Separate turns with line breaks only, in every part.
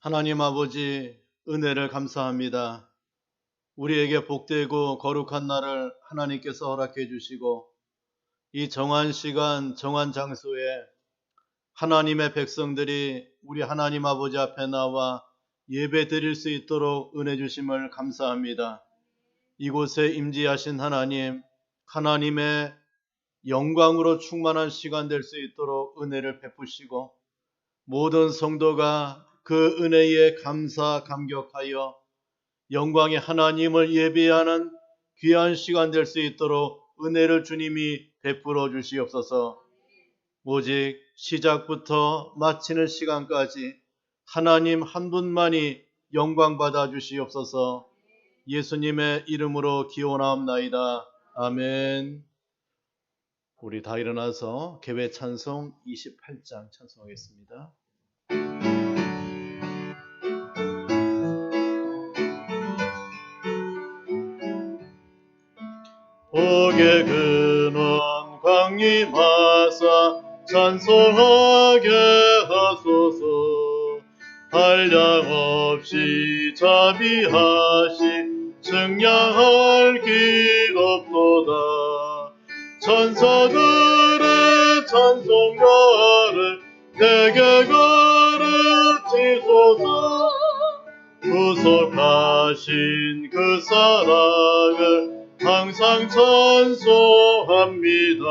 하나님 아버지, 은혜를 감사합니다. 우리에게 복되고 거룩한 날을 하나님께서 허락해 주시고 이 정한 시간, 정한 장소에 하나님의 백성들이 우리 하나님 아버지 앞에 나와 예배 드릴 수 있도록 은혜 주심을 감사합니다. 이곳에 임재하신 하나님, 하나님의 영광으로 충만한 시간 될 수 있도록 은혜를 베푸시고 모든 성도가 그 은혜에 감사 감격하여 영광의 하나님을 예배하는 귀한 시간 될 수 있도록 은혜를 주님이 베풀어 주시옵소서. 오직 시작부터 마치는 시간까지 하나님 한 분만이 영광 받아 주시옵소서. 예수님의 이름으로 기원하옵나이다. 아멘. 우리 다 일어나서 개회 찬송 28장 찬송하겠습니다. 복의 근원 광림하사 찬송하게 하소서. 한량없이 자비하시 증량할 길 없도다. 천사들의 찬송가를 내게 가르치소서. 구속하신 그 사랑을 항상 찬송합니다.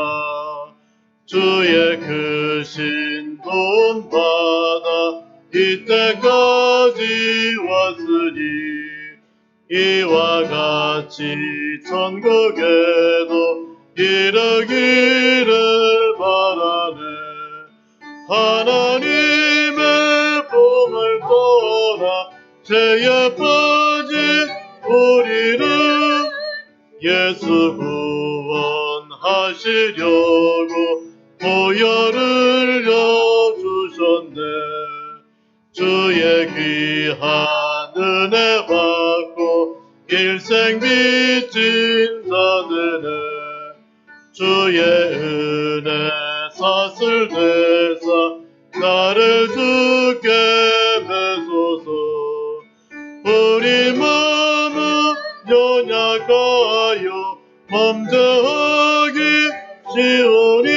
주의 크신 도움 받아 이때까지 왔으니 이와 같이 천국에도 이르기를 바라네. 하나님의 품을 떠나 죄에 빠진 우리를 예수 구원하시려고 보혈을 여주셨네. 주의 귀한 은혜 받고 일생 빚진 자들은 주의 은혜 사슬 되사 나를 주께 매소서. 우리 마음은 연약하여 범죄하기 쉬우니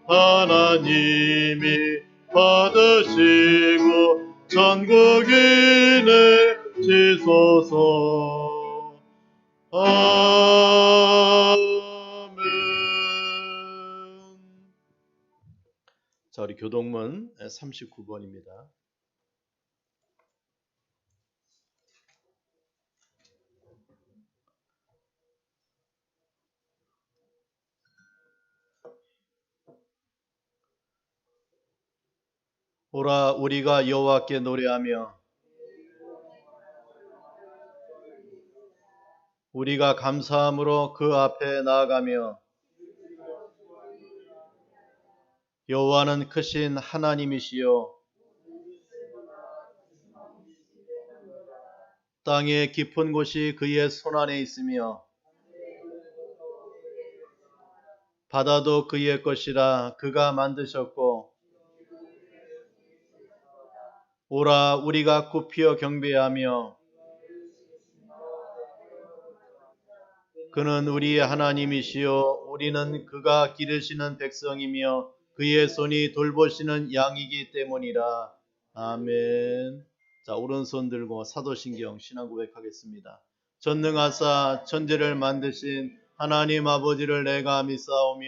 하나님이 받으시고 천국인에 지소서. 아멘. 자, 우리 교동문 39번입니다. 오라 우리가 여호와께 노래하며 우리가 감사함으로 그 앞에 나아가며 여호와는 크신 하나님이시요 땅의 깊은 곳이 그의 손안에 있으며 바다도 그의 것이라 그가 만드셨고 오라 우리가 굽히어 경배하며 그는 우리의 하나님이시요 우리는 그가 기르시는 백성이며 그의 손이 돌보시는 양이기 때문이라. 아멘. 자, 오른손 들고 사도신경 신앙 고백하겠습니다. 전능하사 천지를 만드신 하나님 아버지를 내가 믿사오며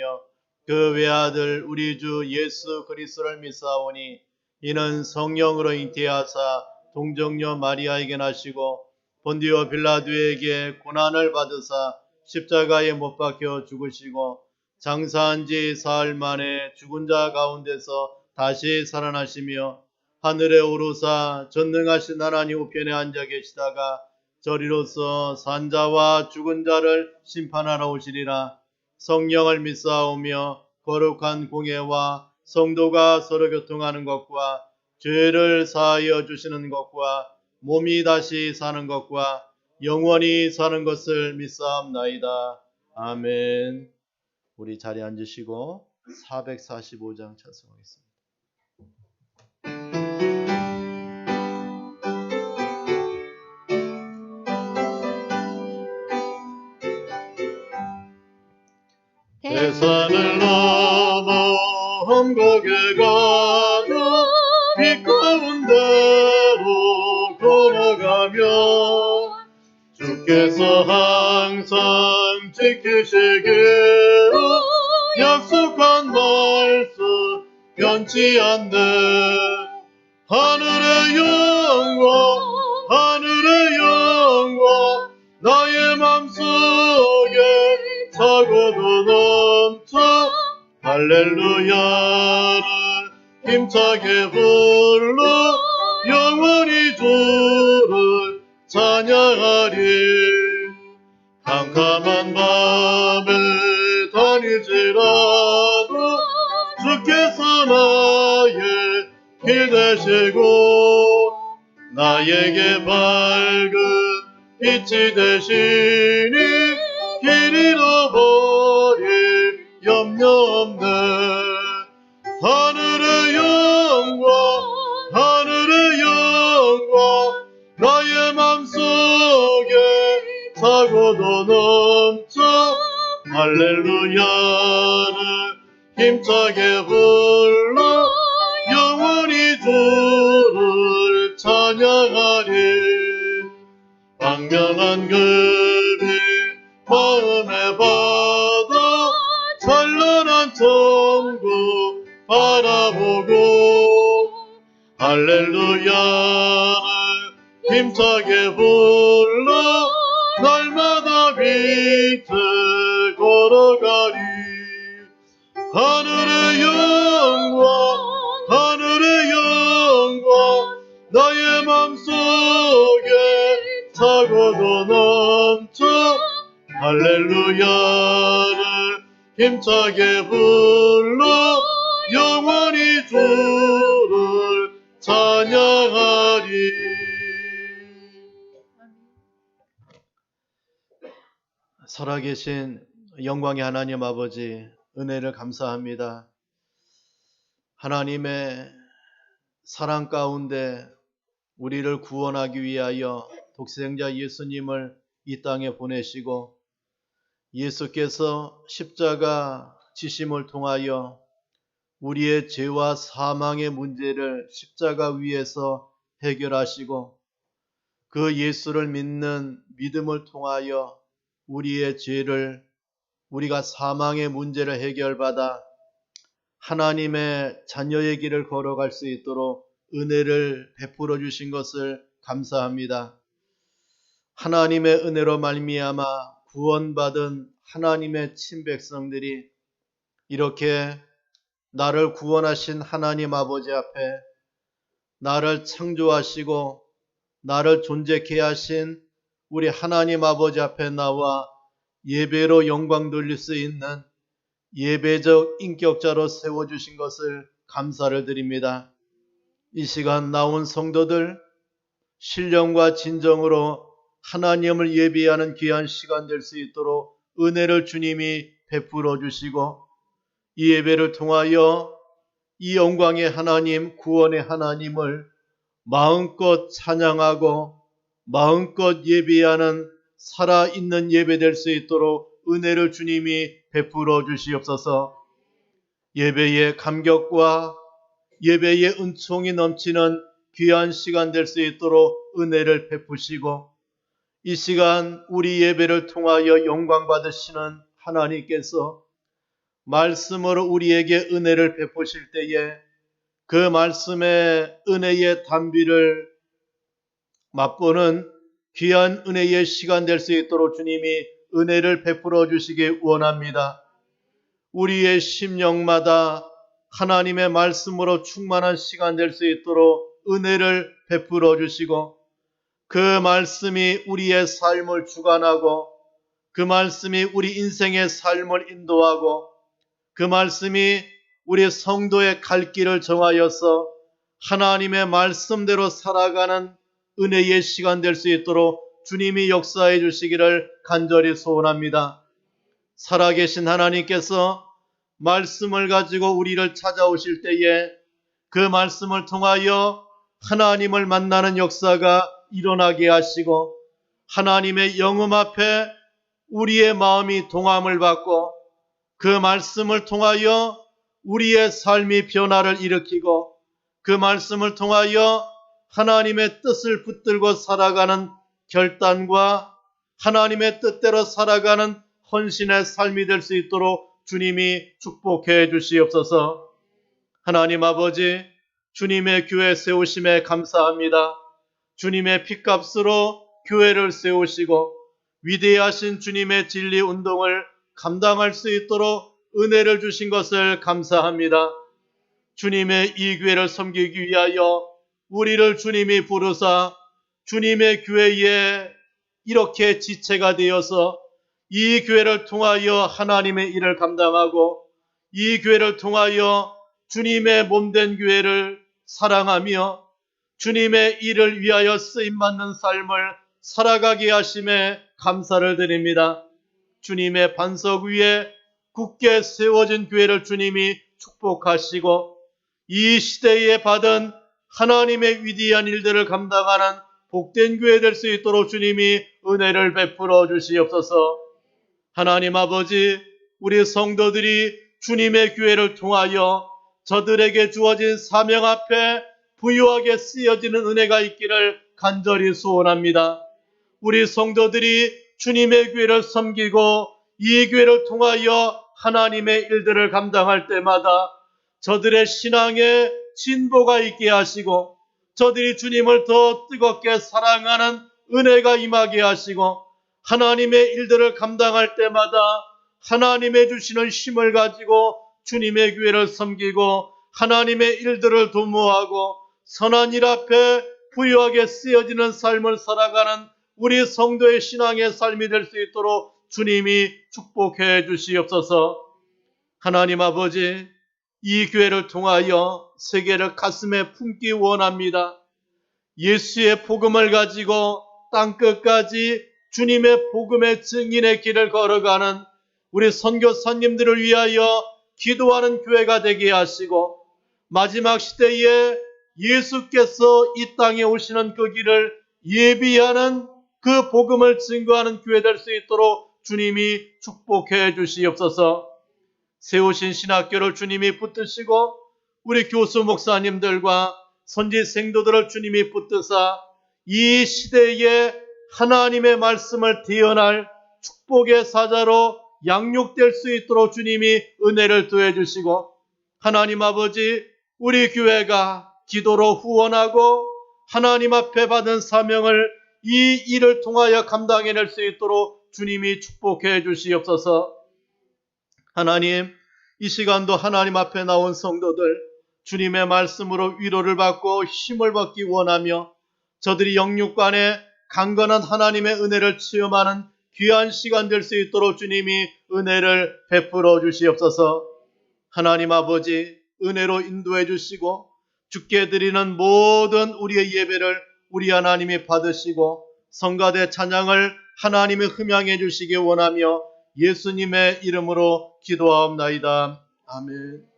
그 외아들 우리 주 예수 그리스도를 믿사오니 이는 성령으로 잉태하사 동정녀 마리아에게 나시고 본디오 빌라도에게 고난을 받으사 십자가에 못 박혀 죽으시고 장사한 지 사흘 만에 죽은 자 가운데서 다시 살아나시며 하늘에 오르사 전능하신 하나님 우편에 앉아 계시다가 저리로서 산자와 죽은 자를 심판하러 오시리라. 성령을 믿사오며 거룩한 공예와 성도가 서로 교통하는 것과 죄를 사하여 주시는 것과 몸이 다시 사는 것과 영원히 사는 것을 믿사옵나이다. 아멘. 우리 자리에 앉으시고 445장 찬송하겠습니다. 회산을 넘어 험곡에 가도 빛 가운데로 걸어가며 주께서 항상 지키시기로 약속한 말씀 변치 않네. 하늘의 영광 하늘의 영광 나의 맘속에 차고도 넘쳐 할렐루야를 힘차게 불러 영원히 주를 찬양하리. 캄캄한 밤에 다니지라도 주께서 나의 길 되시고 나에게 밝은 빛이 되시니 길 잃어버릴 염려 없네. 하늘의 영광 하늘의 영광 나의 맘속에 차고도 넘쳐 할렐루야를 힘차게 불러 영원히 주를 찬양하리. 광명한 금이 마음에 받아 찬란한 천국 바라보고 할렐루야를 힘차게 불러 날마다 빛에 걸어가리. 하늘의 영광 하늘의 영광 나의 맘속에 차고도 넘쳐 할렐루야를 힘차게 불러 영원히 주를 찬양하리. 살아계신 영광의 하나님 아버지, 은혜를 감사합니다. 하나님의 사랑 가운데 우리를 구원하기 위하여 독생자 예수님을 이 땅에 보내시고 예수께서 십자가 지심을 통하여 우리의 죄와 사망의 문제를 십자가 위에서 해결하시고 그 예수를 믿는 믿음을 통하여 우리의 죄를 우리가 사망의 문제를 해결받아 하나님의 자녀의 길을 걸어갈 수 있도록 은혜를 베풀어 주신 것을 감사합니다. 하나님의 은혜로 말미암아 구원받은 하나님의 친백성들이 이렇게 나를 구원하신 하나님 아버지 앞에 나를 창조하시고 나를 존재케 하신 우리 하나님 아버지 앞에 나와 예배로 영광 돌릴 수 있는 예배적 인격자로 세워주신 것을 감사를 드립니다. 이 시간 나온 성도들 신령과 진정으로 하나님을 예배하는 귀한 시간 될 수 있도록 은혜를 주님이 베풀어 주시고 이 예배를 통하여 이 영광의 하나님, 구원의 하나님을 마음껏 찬양하고 마음껏 예배하는 살아있는 예배 될 수 있도록 은혜를 주님이 베풀어 주시옵소서. 예배의 감격과 예배의 은총이 넘치는 귀한 시간 될 수 있도록 은혜를 베푸시고 이 시간 우리 예배를 통하여 영광 받으시는 하나님께서 말씀으로 우리에게 은혜를 베푸실 때에 그 말씀의 은혜의 단비를 맛보는 귀한 은혜의 시간 될 수 있도록 주님이 은혜를 베풀어 주시기 원합니다. 우리의 심령마다 하나님의 말씀으로 충만한 시간 될 수 있도록 은혜를 베풀어 주시고 그 말씀이 우리의 삶을 주관하고 그 말씀이 우리 인생의 삶을 인도하고 그 말씀이 우리 성도의 갈 길을 정하여서 하나님의 말씀대로 살아가는 은혜의 시간 될 수 있도록 주님이 역사해 주시기를 간절히 소원합니다. 살아계신 하나님께서 말씀을 가지고 우리를 찾아오실 때에 그 말씀을 통하여 하나님을 만나는 역사가 일어나게 하시고 하나님의 영음 앞에 우리의 마음이 동함을 받고 그 말씀을 통하여 우리의 삶이 변화를 일으키고 그 말씀을 통하여 하나님의 뜻을 붙들고 살아가는 결단과 하나님의 뜻대로 살아가는 헌신의 삶이 될 수 있도록 주님이 축복해 주시옵소서. 하나님 아버지, 주님의 교회 세우심에 감사합니다. 주님의 핏값으로 교회를 세우시고 위대하신 주님의 진리 운동을 감당할 수 있도록 은혜를 주신 것을 감사합니다. 주님의 이 교회를 섬기기 위하여 우리를 주님이 부르사 주님의 교회에 이렇게 지체가 되어서 이 교회를 통하여 하나님의 일을 감당하고 이 교회를 통하여 주님의 몸된 교회를 사랑하며 주님의 일을 위하여 쓰임받는 삶을 살아가게 하심에 감사를 드립니다. 주님의 반석 위에 굳게 세워진 교회를 주님이 축복하시고 이 시대에 받은 하나님의 위대한 일들을 감당하는 복된 교회 될 수 있도록 주님이 은혜를 베풀어 주시옵소서. 하나님 아버지, 우리 성도들이 주님의 교회를 통하여 저들에게 주어진 사명 앞에 부유하게 쓰여지는 은혜가 있기를 간절히 소원합니다. 우리 성도들이 주님의 교회를 섬기고 이 교회를 통하여 하나님의 일들을 감당할 때마다 저들의 신앙에 진보가 있게 하시고 저들이 주님을 더 뜨겁게 사랑하는 은혜가 임하게 하시고 하나님의 일들을 감당할 때마다 하나님의 주시는 힘을 가지고 주님의 교회를 섬기고 하나님의 일들을 도모하고 선한 일 앞에 부유하게 쓰여지는 삶을 살아가는 우리 성도의 신앙의 삶이 될 수 있도록 주님이 축복해 주시옵소서. 하나님 아버지, 이 교회를 통하여 세계를 가슴에 품기 원합니다. 예수의 복음을 가지고 땅끝까지 주님의 복음의 증인의 길을 걸어가는 우리 선교사님들을 위하여 기도하는 교회가 되게 하시고 마지막 시대에 예수께서 이 땅에 오시는 그 길을 예비하는 그 복음을 증거하는 교회 될 수 있도록 주님이 축복해 주시옵소서. 세우신 신학교를 주님이 붙드시고 우리 교수 목사님들과 선지 생도들을 주님이 붙드사 이 시대에 하나님의 말씀을 대언할 축복의 사자로 양육될 수 있도록 주님이 은혜를 더해 주시고 하나님 아버지, 우리 교회가 기도로 후원하고 하나님 앞에 받은 사명을 이 일을 통하여 감당해낼 수 있도록 주님이 축복해 주시옵소서. 하나님, 이 시간도 하나님 앞에 나온 성도들 주님의 말씀으로 위로를 받고 힘을 받기 원하며 저들이 영육간에 강건한 하나님의 은혜를 체험하는 귀한 시간 될 수 있도록 주님이 은혜를 베풀어 주시옵소서. 하나님 아버지, 은혜로 인도해 주시고 주께 드리는 모든 우리의 예배를 우리 하나님이 받으시고 성가대 찬양을 하나님이 흠양해 주시기 원하며 예수님의 이름으로 기도하옵나이다. 아멘.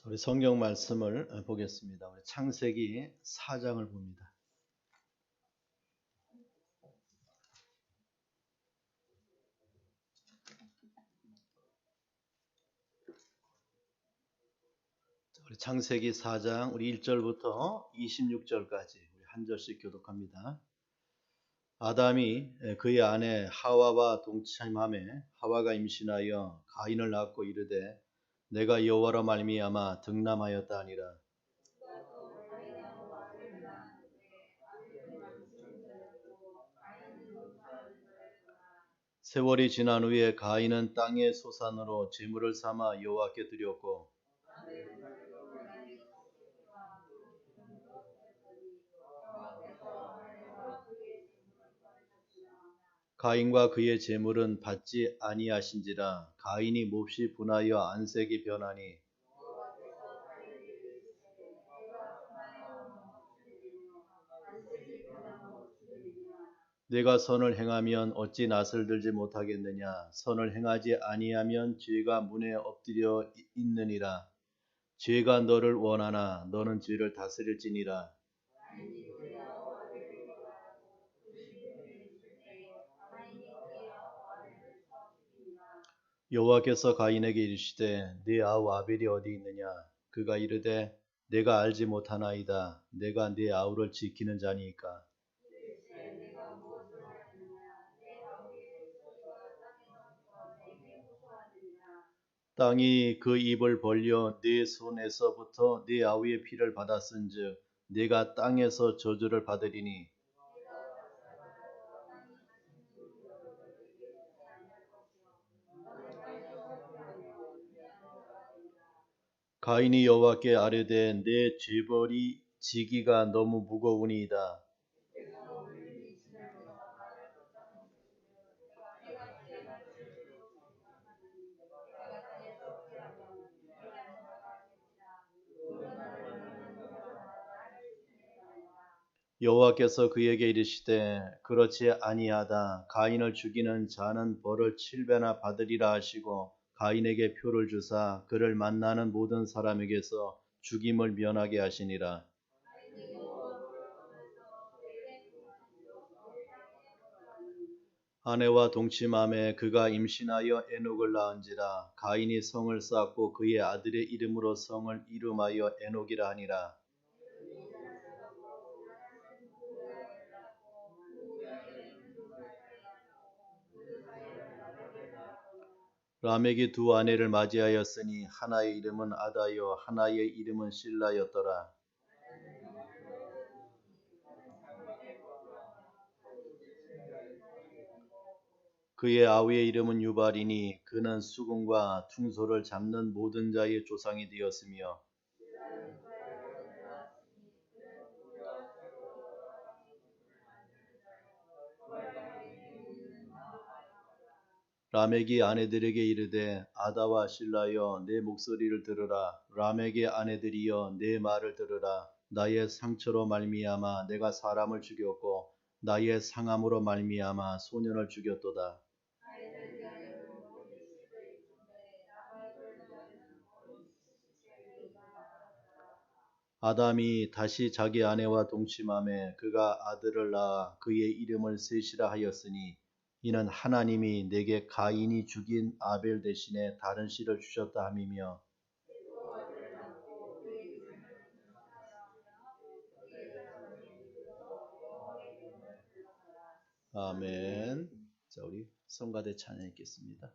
우리 성경 말씀을 보겠습니다. 우리 창세기 4장을 봅니다. 우리 창세기 4장 우리 1절부터 26절까지 우리 한 절씩 교독합니다. 아담이 그의 아내 하와와 동침하매 하와가 임신하여 가인을 낳고 이르되 내가 여호와로 말미암아 득남하였다 하니라. 세월이 지난 후에 가인은 땅의 소산으로 제물을 삼아 여호와께 드렸고 가인과 그의 재물은 받지 아니하신지라. 가인이 몹시 분하여 안색이 변하니 내가 선을 행하면 어찌 낯을 들지 못하겠느냐. 선을 행하지 아니하면 죄가 문에 엎드려 있느니라. 죄가 너를 원하나 너는 죄를 다스릴지니라. 여호와께서 가인에게 이르시되 네 아우 아벨이 어디 있느냐. 그가 이르되 내가 알지 못하나이다. 내가 네 아우를 지키는 자니이까. 땅이 그 입을 벌려 네 손에서부터 네 아우의 피를 받았은즉 네가 땅에서 저주를 받으리니 가인이 여호와께 아뢰되 내 죄벌이 지기가 너무 무거우니이다. 여호와께서 그에게 이르시되 그렇지 아니하다. 가인을 죽이는 자는 벌을 7배나 받으리라 하시고 가인에게 표를 주사 그를 만나는 모든 사람에게서 죽임을 면하게 하시니라. 아내와 동침함에 그가 임신하여 에녹을 낳은지라. 가인이 성을 쌓고 그의 아들의 이름으로 성을 이름하여 에녹이라 하니라. 라멕이 두 아내를 맞이하였으니 하나의 이름은 아다요 하나의 이름은 실라였더라. 그의 아우의 이름은 유발이니 그는 수금과 퉁소를 잡는 모든 자의 조상이 되었으며 라멕이 아내들에게 이르되 아다와 실라여 내 목소리를 들으라. 라멕의 아내들이여 내 말을 들으라. 나의 상처로 말미암아 내가 사람을 죽였고 나의 상함으로 말미암아 소년을 죽였도다. 아담이 다시 자기 아내와 동침함에 그가 아들을 낳아 그의 이름을 셋이라 하였으니 이는 하나님이 내게 가인이 죽인 아벨 대신에 다른 씨를 주셨다 함이며 아멘. 자, 우리 성가대 찬양 읽겠습니다.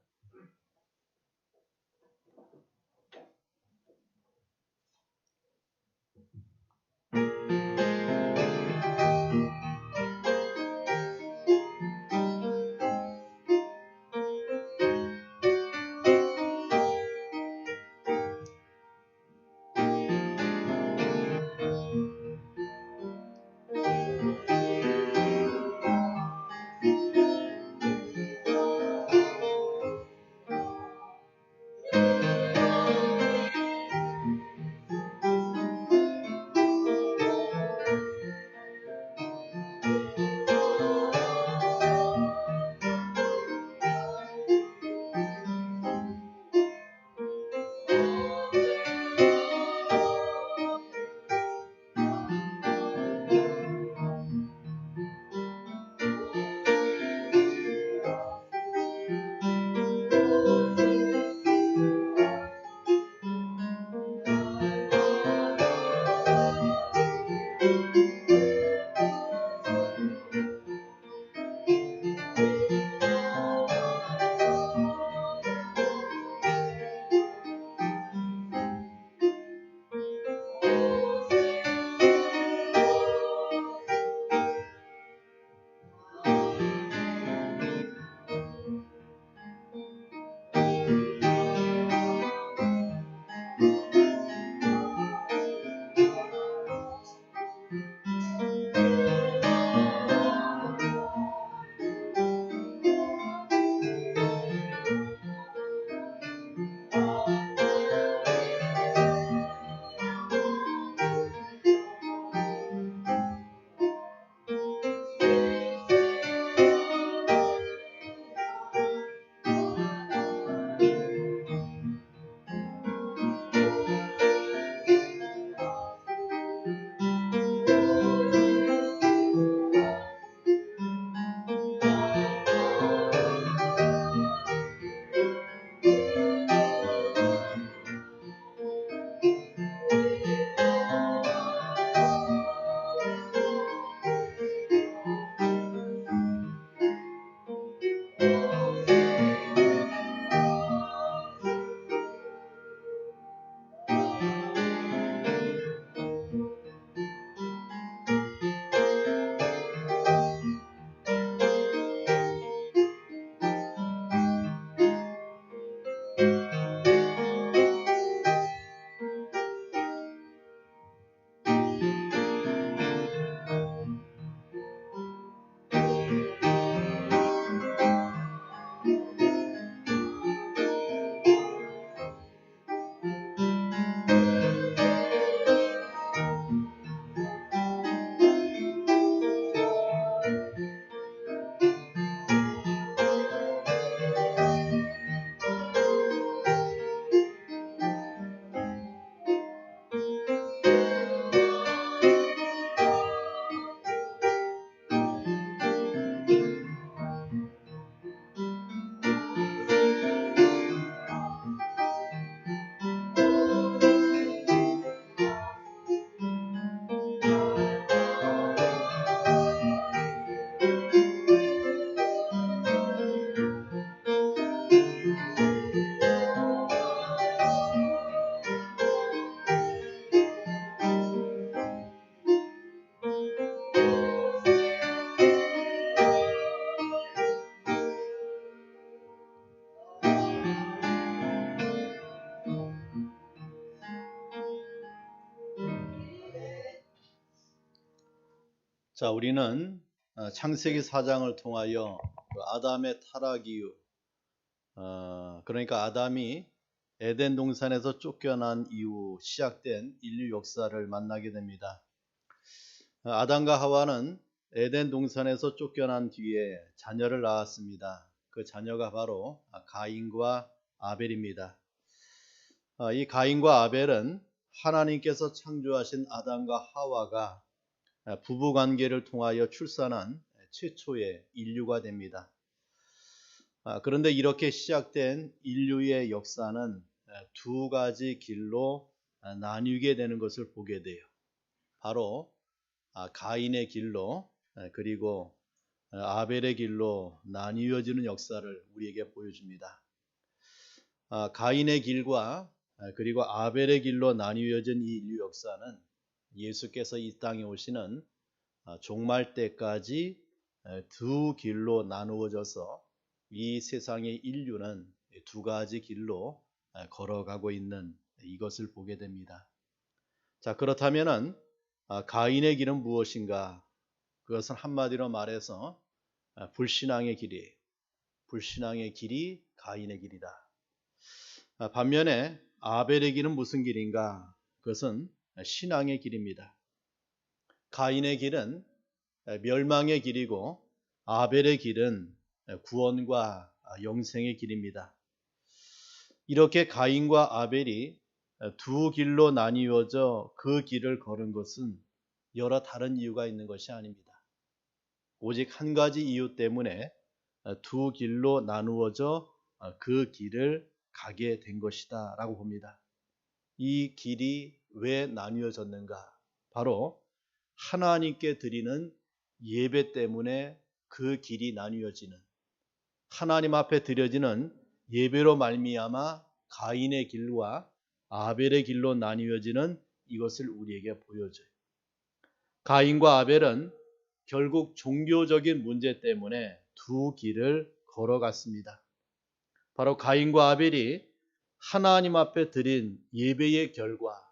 자, 우리는 창세기 4장을 통하여 그 아담의 타락 이후, 그러니까 아담이 에덴 동산에서 쫓겨난 이후 시작된 인류 역사를 만나게 됩니다. 아담과 하와는 에덴 동산에서 쫓겨난 뒤에 자녀를 낳았습니다. 그 자녀가 바로 가인과 아벨입니다. 이 가인과 아벨은 하나님께서 창조하신 아담과 하와가 부부관계를 통하여 출산한 최초의 인류가 됩니다. 그런데 이렇게 시작된 인류의 역사는 두 가지 길로 나뉘게 되는 것을 보게 돼요. 바로 가인의 길로 그리고 아벨의 길로 나뉘어지는 역사를 우리에게 보여줍니다. 가인의 길과 그리고 아벨의 길로 나뉘어진 이 인류 역사는 예수께서 이 땅에 오시는 종말 때까지 두 길로 나누어져서 이 세상의 인류는 두 가지 길로 걸어가고 있는 이것을 보게 됩니다. 자, 그렇다면은 가인의 길은 무엇인가? 그것은 한마디로 말해서 불신앙의 길이에요. 불신앙의 길이 가인의 길이다. 반면에 아벨의 길은 무슨 길인가? 그것은 신앙의 길입니다. 가인의 길은 멸망의 길이고 아벨의 길은 구원과 영생의 길입니다. 이렇게 가인과 아벨이 두 길로 나뉘어져 그 길을 걸은 것은 여러 다른 이유가 있는 것이 아닙니다. 오직 한 가지 이유 때문에 두 길로 나누어져 그 길을 가게 된 것이다 라고 봅니다. 이 길이 왜 나뉘어졌는가? 바로 하나님께 드리는 예배 때문에 그 길이 나뉘어지는, 하나님 앞에 드려지는 예배로 말미암아 가인의 길과 아벨의 길로 나뉘어지는 이것을 우리에게 보여줘요. 가인과 아벨은 결국 종교적인 문제 때문에 두 길을 걸어갔습니다. 바로 가인과 아벨이 하나님 앞에 드린 예배의 결과,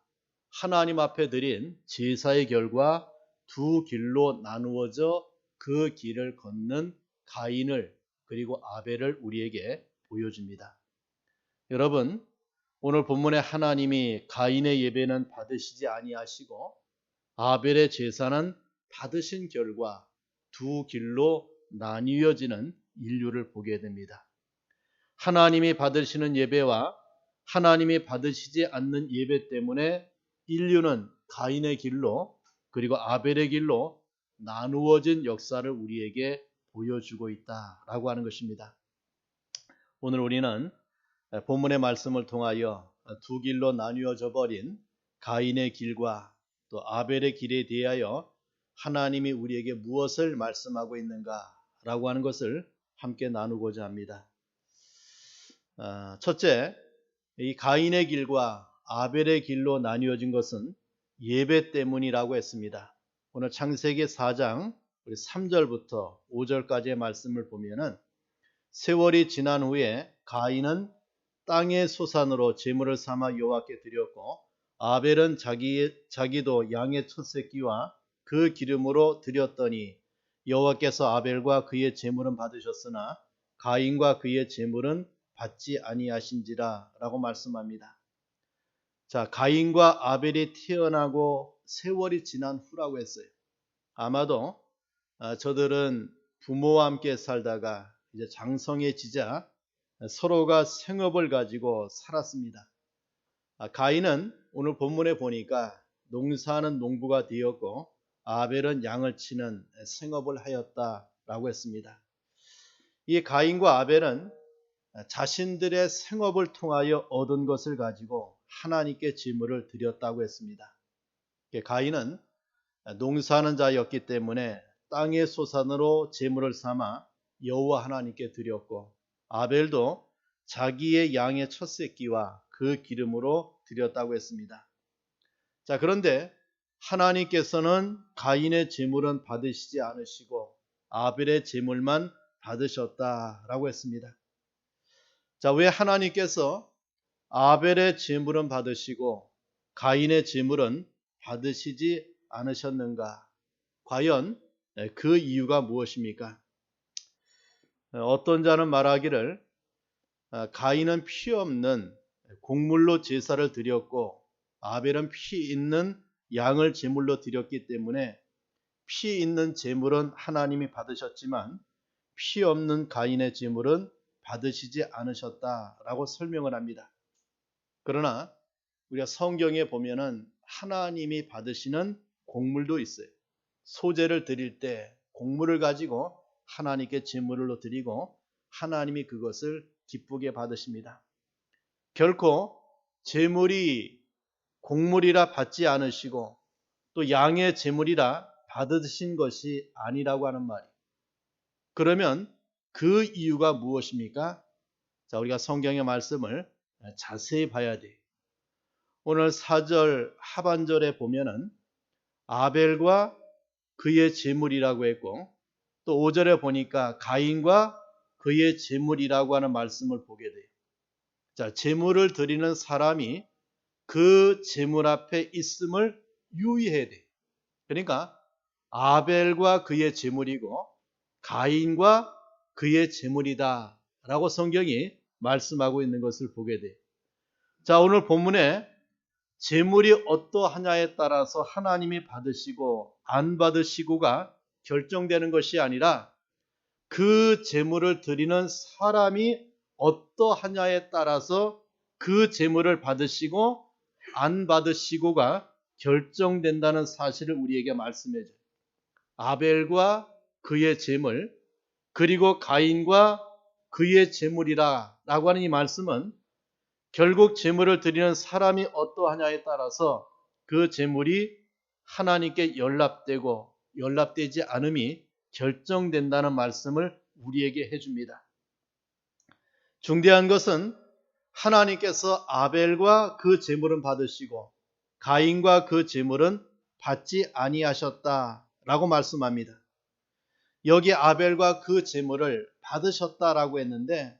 하나님 앞에 드린 제사의 결과 두 길로 나누어져 그 길을 걷는 가인을 그리고 아벨을 우리에게 보여줍니다. 여러분, 오늘 본문에 하나님이 가인의 예배는 받으시지 아니하시고 아벨의 제사는 받으신 결과 두 길로 나뉘어지는 인류를 보게 됩니다. 하나님이 받으시는 예배와 하나님이 받으시지 않는 예배 때문에 인류는 가인의 길로 그리고 아벨의 길로 나누어진 역사를 우리에게 보여주고 있다라고 하는 것입니다. 오늘 우리는 본문의 말씀을 통하여 두 길로 나뉘어져 버린 가인의 길과 또 아벨의 길에 대하여 하나님이 우리에게 무엇을 말씀하고 있는가라고 하는 것을 함께 나누고자 합니다. 첫째, 이 가인의 길과 아벨의 길로 나뉘어진 것은 예배 때문이라고 했습니다. 오늘 창세기 4장 3절부터 5절까지의 말씀을 보면은 세월이 지난 후에 가인은 땅의 소산으로 제물을 삼아 여호와께 드렸고 아벨은 자기도 양의 첫 새끼와 그 기름으로 드렸더니 여호와께서 아벨과 그의 제물은 받으셨으나 가인과 그의 제물은 받지 아니하신지라 라고 말씀합니다. 자, 가인과 아벨이 태어나고 세월이 지난 후라고 했어요. 아마도 저들은 부모와 함께 살다가 이제 장성해지자 서로가 생업을 가지고 살았습니다. 가인은 오늘 본문에 보니까 농사하는 농부가 되었고 아벨은 양을 치는 생업을 하였다라고 했습니다. 이 가인과 아벨은 자신들의 생업을 통하여 얻은 것을 가지고 하나님께 제물을 드렸다고 했습니다. 가인은 농사하는 자였기 때문에 땅의 소산으로 제물을 삼아 여호와 하나님께 드렸고 아벨도 자기의 양의 첫 새끼와 그 기름으로 드렸다고 했습니다. 자, 그런데 하나님께서는 가인의 제물은 받으시지 않으시고 아벨의 제물만 받으셨다라고 했습니다. 자, 왜 하나님께서 아벨의 제물은 받으시고 가인의 제물은 받으시지 않으셨는가? 과연 그 이유가 무엇입니까? 어떤 자는 말하기를 가인은 피 없는 곡물로 제사를 드렸고 아벨은 피 있는 양을 제물로 드렸기 때문에 피 있는 제물은 하나님이 받으셨지만 피 없는 가인의 제물은 받으시지 않으셨다라고 설명을 합니다. 그러나 우리가 성경에 보면은 하나님이 받으시는 곡물도 있어요. 소제를 드릴 때 곡물을 가지고 하나님께 제물로 드리고 하나님이 그것을 기쁘게 받으십니다. 결코 제물이 곡물이라 받지 않으시고 또 양의 제물이라 받으신 것이 아니라고 하는 말이에요. 그러면 그 이유가 무엇입니까? 자, 우리가 성경의 말씀을 자세히 봐야 돼요. 오늘 4절 하반절에 보면은 아벨과 그의 제물이라고 했고 또 5절에 보니까 가인과 그의 제물이라고 하는 말씀을 보게 돼요. 자, 제물을 드리는 사람이 그 제물 앞에 있음을 유의해야 돼요. 그러니까 아벨과 그의 제물이고 가인과 그의 제물이다 라고 성경이 말씀하고 있는 것을 보게 돼요. 자, 오늘 본문에 제물이 어떠하냐에 따라서 하나님이 받으시고 안 받으시고가 결정되는 것이 아니라 그 제물을 드리는 사람이 어떠하냐에 따라서 그 제물을 받으시고 안 받으시고가 결정된다는 사실을 우리에게 말씀해 줘요. 아벨과 그의 제물 그리고 가인과 그의 제물이라 라고 하는 이 말씀은 결국 제물을 드리는 사람이 어떠하냐에 따라서 그 제물이 하나님께 연락되고 연락되지 않음이 결정된다는 말씀을 우리에게 해줍니다. 중대한 것은 하나님께서 아벨과 그 제물은 받으시고 가인과 그 제물은 받지 아니하셨다라고 말씀합니다. 여기 아벨과 그 제물을 받으셨다라고 했는데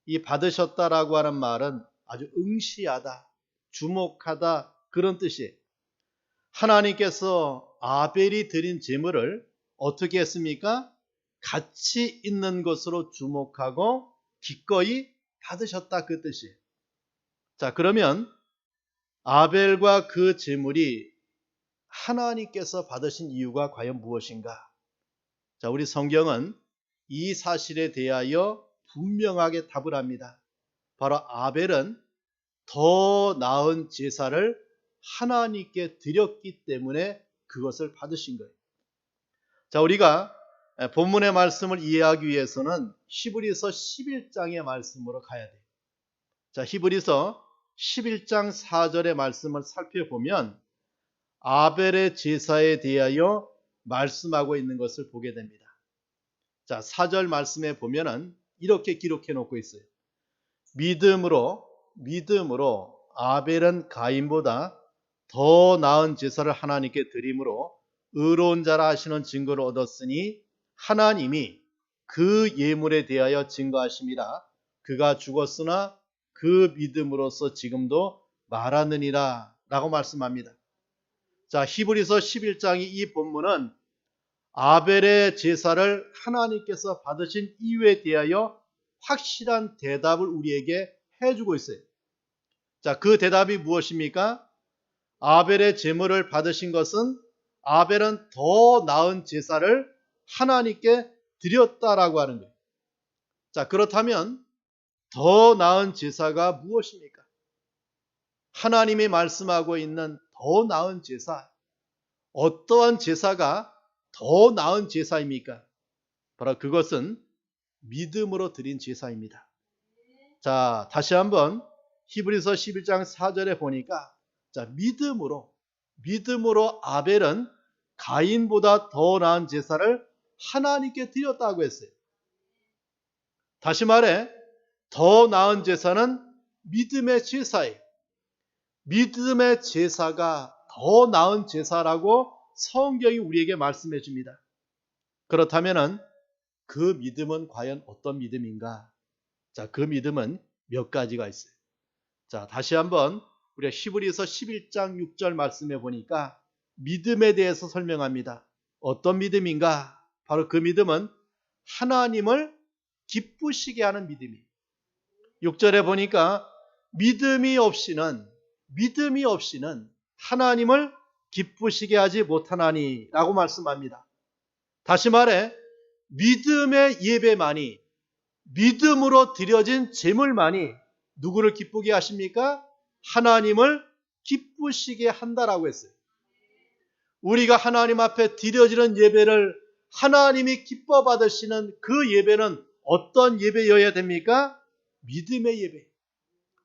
이 받으셨다라고 하는 말은 아주 응시하다, 주목하다 그런 뜻이에요. 하나님께서 아벨이 드린 제물을 어떻게 했습니까? 가치 있는 것으로 주목하고 기꺼이 받으셨다 그 뜻이에요. 자, 그러면 아벨과 그 제물이 하나님께서 받으신 이유가 과연 무엇인가? 자, 우리 성경은 이 사실에 대하여 분명하게 답을 합니다. 바로 아벨은 더 나은 제사를 하나님께 드렸기 때문에 그것을 받으신 거예요. 자, 우리가 본문의 말씀을 이해하기 위해서는 히브리서 11장의 말씀으로 가야 돼요. 자, 히브리서 11장 4절의 말씀을 살펴보면 아벨의 제사에 대하여 말씀하고 있는 것을 보게 됩니다. 자, 4절 말씀에 보면은 이렇게 기록해 놓고 있어요. 믿음으로 아벨은 가인보다 더 나은 제사를 하나님께 드림으로 의로운 자라 하시는 증거를 얻었으니 하나님이 그 예물에 대하여 증거하심이라. 그가 죽었으나 그 믿음으로써 지금도 말하느니라 라고 말씀합니다. 자, 히브리서 11장의 이 본문은 아벨의 제사를 하나님께서 받으신 이유에 대하여 확실한 대답을 우리에게 해주고 있어요. 자, 그 대답이 무엇입니까? 아벨의 제물을 받으신 것은 아벨은 더 나은 제사를 하나님께 드렸다라고 하는 거예요. 자, 그렇다면 더 나은 제사가 무엇입니까? 하나님이 말씀하고 있는 더 나은 제사, 어떠한 제사가 더 나은 제사입니까? 바로 그것은 믿음으로 드린 제사입니다. 자, 다시 한번 히브리서 11장 4절에 보니까 자, 믿음으로 아벨은 가인보다 더 나은 제사를 하나님께 드렸다고 했어요. 다시 말해 더 나은 제사는 믿음의 제사예요. 믿음의 제사가 더 나은 제사라고 성경이 우리에게 말씀해 줍니다. 그렇다면 그 믿음은 과연 어떤 믿음인가? 자, 그 믿음은 몇 가지가 있어요. 자, 다시 한번 우리가 히브리서 11장 6절 말씀해 보니까 믿음에 대해서 설명합니다. 어떤 믿음인가? 바로 그 믿음은 하나님을 기쁘시게 하는 믿음이에요. 6절에 보니까 믿음이 없이는 하나님을 기쁘시게 하지 못하나니 라고 말씀합니다. 다시 말해 믿음의 예배만이, 믿음으로 드려진 제물만이 누구를 기쁘게 하십니까? 하나님을 기쁘시게 한다라고 했어요. 우리가 하나님 앞에 드려지는 예배를 하나님이 기뻐 받으시는 그 예배는 어떤 예배여야 됩니까? 믿음의 예배.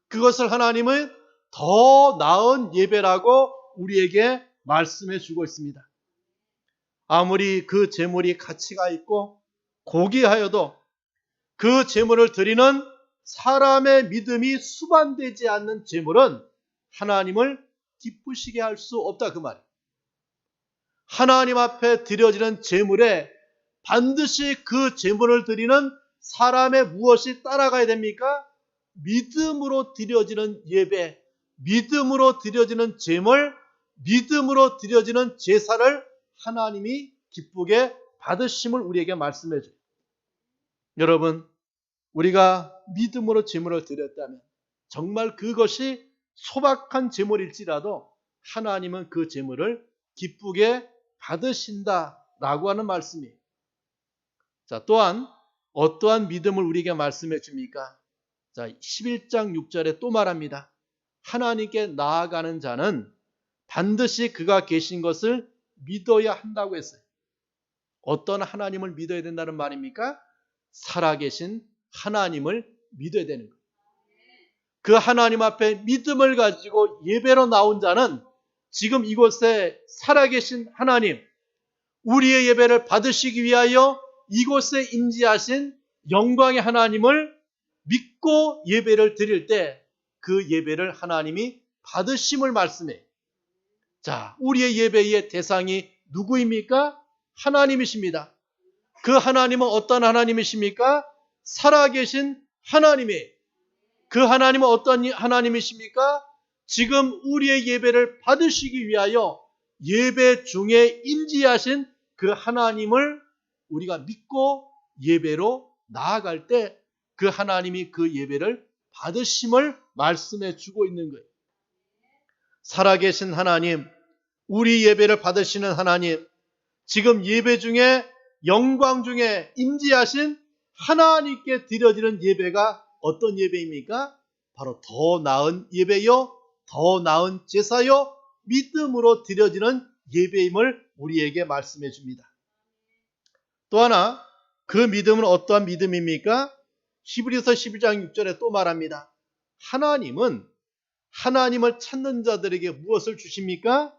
그것을 하나님은 더 나은 예배라고 우리에게 말씀해 주고 있습니다. 아무리 그 제물이 가치가 있고 고귀하여도 그 제물을 드리는 사람의 믿음이 수반되지 않는 제물은 하나님을 기쁘시게 할 수 없다 그 말이에요. 하나님 앞에 드려지는 제물에 반드시 그 제물을 드리는 사람의 무엇이 따라가야 됩니까? 믿음으로 드려지는 예배, 믿음으로 드려지는 제물, 믿음으로 드려지는 제사를 하나님이 기쁘게 받으심을 우리에게 말씀해 줘요. 여러분, 우리가 믿음으로 제물을 드렸다면 정말 그것이 소박한 제물일지라도 하나님은 그 제물을 기쁘게 받으신다라고 하는 말씀이에요. 자, 또한 어떠한 믿음을 우리에게 말씀해 줍니까? 자, 11장 6절에 또 말합니다. 하나님께 나아가는 자는 반드시 그가 계신 것을 믿어야 한다고 했어요. 어떤 하나님을 믿어야 된다는 말입니까? 살아계신 하나님을 믿어야 되는 거예요. 그 하나님 앞에 믿음을 가지고 예배로 나온 자는 지금 이곳에 살아계신 하나님, 우리의 예배를 받으시기 위하여 이곳에 임재하신 영광의 하나님을 믿고 예배를 드릴 때 그 예배를 하나님이 받으심을 말씀해요. 자, 우리의 예배의 대상이 누구입니까? 하나님이십니다. 그 하나님은 어떤 하나님이십니까? 살아계신 하나님이에요. 그 하나님은 어떤 하나님이십니까? 지금 우리의 예배를 받으시기 위하여 예배 중에 임재하신 그 하나님을 우리가 믿고 예배로 나아갈 때 그 하나님이 그 예배를 받으심을 말씀해 주고 있는 거예요. 살아계신 하나님, 우리 예배를 받으시는 하나님, 지금 예배 중에 영광 중에 임재하신 하나님께 드려지는 예배가 어떤 예배입니까? 바로 더 나은 예배요, 더 나은 제사요, 믿음으로 드려지는 예배임을 우리에게 말씀해 줍니다. 또 하나, 그 믿음은 어떠한 믿음입니까? 히브리서 11장 6절에 또 말합니다. 하나님은 하나님을 찾는 자들에게 무엇을 주십니까?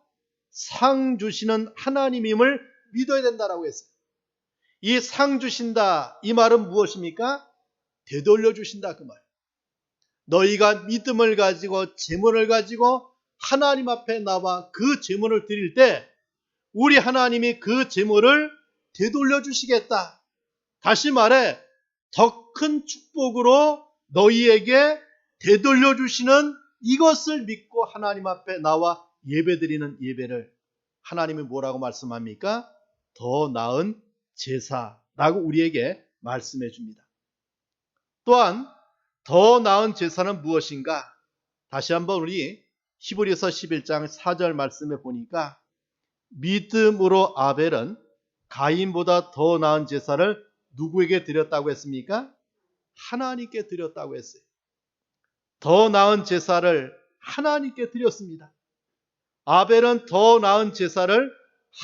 상 주시는 하나님임을 믿어야 된다라고 했어요. 이 상 주신다, 이 말은 무엇입니까? 되돌려 주신다 그 말. 너희가 믿음을 가지고 제물을 가지고 하나님 앞에 나와 그 제물을 드릴 때 우리 하나님이 그 제물을 되돌려 주시겠다. 다시 말해 더 큰 축복으로 너희에게 되돌려 주시는 이것을 믿고 하나님 앞에 나와 예배드리는 예배를 하나님이 뭐라고 말씀합니까? 더 나은 제사라고 우리에게 말씀해 줍니다. 또한 더 나은 제사는 무엇인가? 다시 한번 우리 히브리서 11장 4절 말씀에 보니까 믿음으로 아벨은 가인보다 더 나은 제사를 누구에게 드렸다고 했습니까? 하나님께 드렸다고 했어요. 더 나은 제사를 하나님께 드렸습니다. 아벨은 더 나은 제사를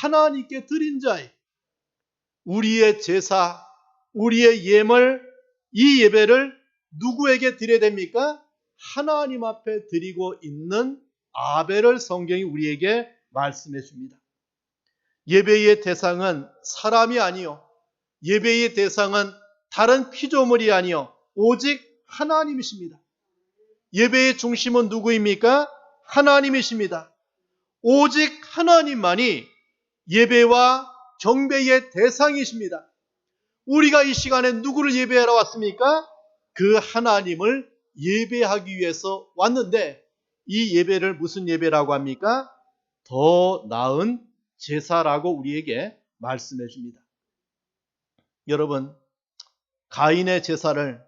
하나님께 드린 자예요. 우리의 제사, 우리의 예물, 이 예배를 누구에게 드려야 됩니까? 하나님 앞에 드리고 있는 아벨을 성경이 우리에게 말씀해 줍니다. 예배의 대상은 사람이 아니요, 예배의 대상은 다른 피조물이 아니요 오직 하나님이십니다. 예배의 중심은 누구입니까? 하나님이십니다. 오직 하나님만이 예배와 경배의 대상이십니다. 우리가 이 시간에 누구를 예배하러 왔습니까? 그 하나님을 예배하기 위해서 왔는데 이 예배를 무슨 예배라고 합니까? 더 나은 제사라고 우리에게 말씀해 줍니다. 여러분, 가인의 제사를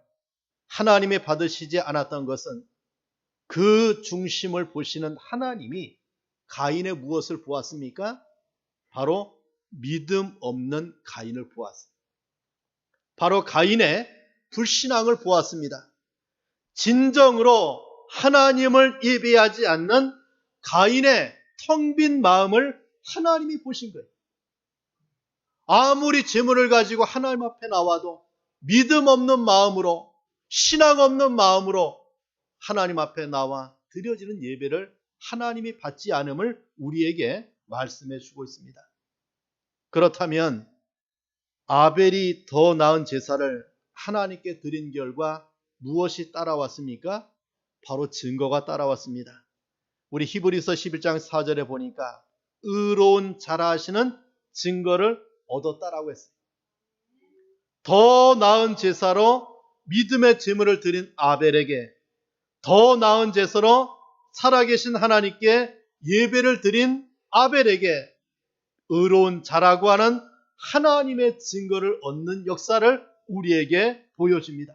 하나님이 받으시지 않았던 것은 그 중심을 보시는 하나님이 가인의 무엇을 보았습니까? 바로 믿음 없는 가인을 보았습니다. 바로 가인의 불신앙을 보았습니다. 진정으로 하나님을 예배하지 않는 가인의 텅 빈 마음을 하나님이 보신 거예요. 아무리 재물을 가지고 하나님 앞에 나와도 믿음 없는 마음으로, 신앙 없는 마음으로 하나님 앞에 나와 드려지는 예배를 하나님이 받지 않음을 우리에게 말씀해 주고 있습니다. 그렇다면 아벨이 더 나은 제사를 하나님께 드린 결과 무엇이 따라왔습니까? 바로 증거가 따라왔습니다. 우리 히브리서 11장 4절에 보니까 의로운 자라 하시는 증거를 얻었다라고 했어요. 더 나은 제사로 믿음의 제물을 드린 아벨에게, 더 나은 제사로 살아계신 하나님께 예배를 드린 아벨에게 의로운 자라고 하는 하나님의 증거를 얻는 역사를 우리에게 보여줍니다.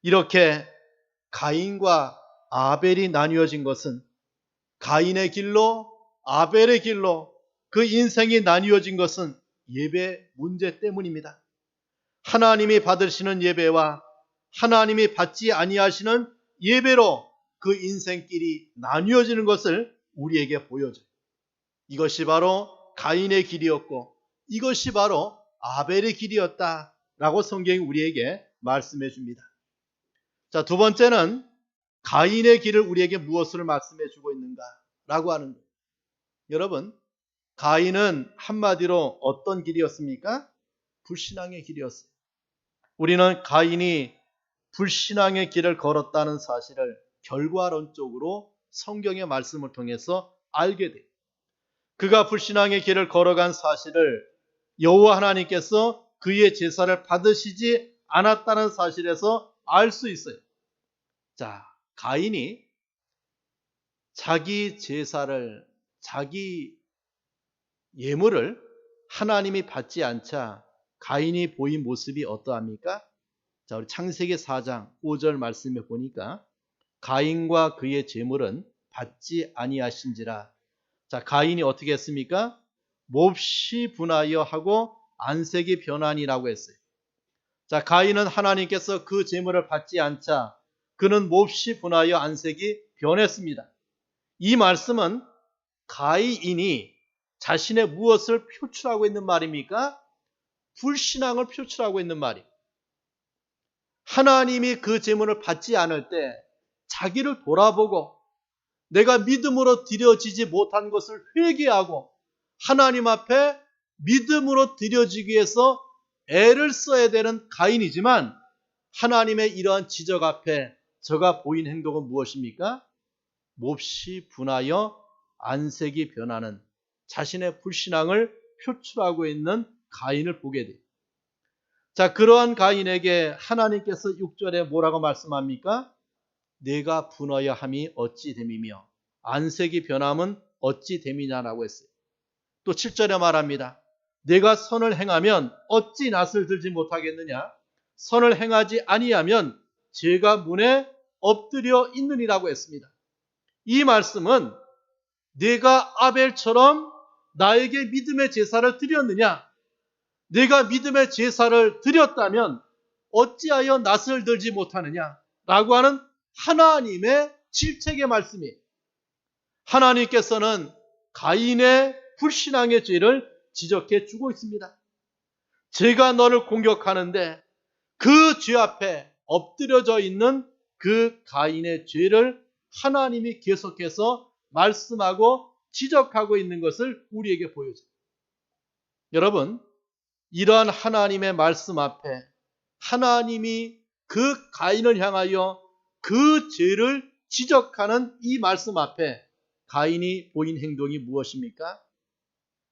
이렇게 가인과 아벨이 나뉘어진 것은, 가인의 길로 아벨의 길로 그 인생이 나뉘어진 것은 예배 문제 때문입니다. 하나님이 받으시는 예배와 하나님이 받지 아니하시는 예배로 그 인생길이 나뉘어지는 것을 우리에게 보여줘요. 이것이 바로 가인의 길이었고 이것이 바로 아벨의 길이었다라고 성경이 우리에게 말씀해 줍니다. 자, 두 번째는 가인의 길을 우리에게 무엇을 말씀해 주고 있는가라고 하는 거예요. 여러분, 가인은 한마디로 어떤 길이었습니까? 불신앙의 길이었어요. 우리는 가인이 불신앙의 길을 걸었다는 사실을 결과론적으로 성경의 말씀을 통해서 알게 돼요. 그가 불신앙의 길을 걸어간 사실을 여호와 하나님께서 그의 제사를 받으시지 않았다는 사실에서 알 수 있어요. 자, 가인이 자기 제사를, 자기 예물을 하나님이 받지 않자 가인이 보인 모습이 어떠합니까? 자, 우리 창세기 4장 5절 말씀에 보니까 가인과 그의 제물은 받지 아니하신지라. 자, 가인이 어떻게 했습니까? 몹시 분하여 하고 안색이 변하니라고 했어요. 자, 가인은 하나님께서 그 제물을 받지 않자 그는 몹시 분하여 안색이 변했습니다. 이 말씀은 가인이 자신의 무엇을 표출하고 있는 말입니까? 불신앙을 표출하고 있는 말이에요. 하나님이 그 제물을 받지 않을 때 자기를 돌아보고 내가 믿음으로 드려지지 못한 것을 회개하고 하나님 앞에 믿음으로 드려지기 위해서 애를 써야 되는 가인이지만 하나님의 이러한 지적 앞에 저가 보인 행동은 무엇입니까? 몹시 분하여 안색이 변하는 자신의 불신앙을 표출하고 있는 가인을 보게 돼요. 자, 그러한 가인에게 하나님께서 6절에 뭐라고 말씀합니까? 내가 분하여 함이 어찌 됨이며 안색이 변함은 어찌 됨이냐라고 했어요. 또 7절에 말합니다. 내가 선을 행하면 어찌 낯을 들지 못하겠느냐? 선을 행하지 아니하면 죄가 문에 엎드려 있느니라고 했습니다. 이 말씀은 내가 아벨처럼 나에게 믿음의 제사를 드렸느냐? 내가 믿음의 제사를 드렸다면 어찌하여 낯을 들지 못하느냐? 라고 하는 하나님의 질책의 말씀이에요. 하나님께서는 가인의 불신앙의 죄를 지적해 주고 있습니다. 제가 너를 공격하는데 그 죄 앞에 엎드려져 있는 그 가인의 죄를 하나님이 계속해서 말씀하고 지적하고 있는 것을 우리에게 보여줘요. 여러분, 이러한 하나님의 말씀 앞에 하나님이 그 가인을 향하여 그 죄를 지적하는 이 말씀 앞에 가인이 보인 행동이 무엇입니까?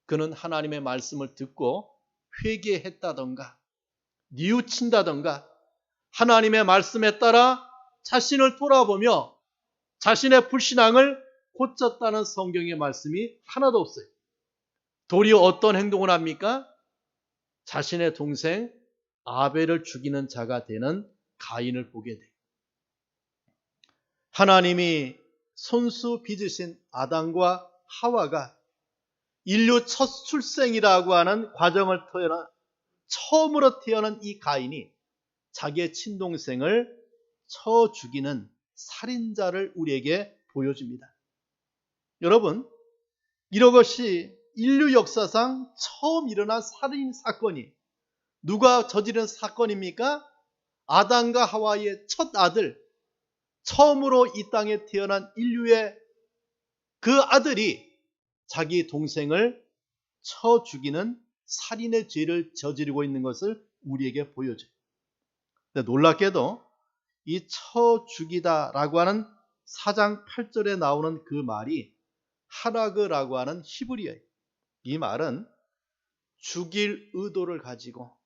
그는 하나님의 말씀을 듣고 회개했다던가 뉘우친다던가 하나님의 말씀에 따라 자신을 돌아보며 자신의 불신앙을 고쳤다는 성경의 말씀이 하나도 없어요. 도리어 어떤 행동을 합니까? 자신의 동생 아벨을 죽이는 자가 되는 가인을 보게 돼요. 하나님이 손수 빚으신 아담과 하와가 인류 첫 출생이라고 하는 과정을 처음으로 태어난 이 가인이 자기의 친동생을 쳐 죽이는 살인자를 우리에게 보여줍니다. 여러분, 이런 것이 인류 역사상 처음 일어난 살인 사건이 누가 저지른 사건입니까? 아담과 하와의 첫 아들, 처음으로 이 땅에 태어난 인류의 그 아들이 자기 동생을 쳐 죽이는 살인의 죄를 저지르고 있는 것을 우리에게 보여줘요. 근데 놀랍게도 이 쳐 죽이다라고 하는 4장 8절에 나오는 그 말이 하라그라고 하는 히브리어예요. 이 말은 죽일 의도를 가지고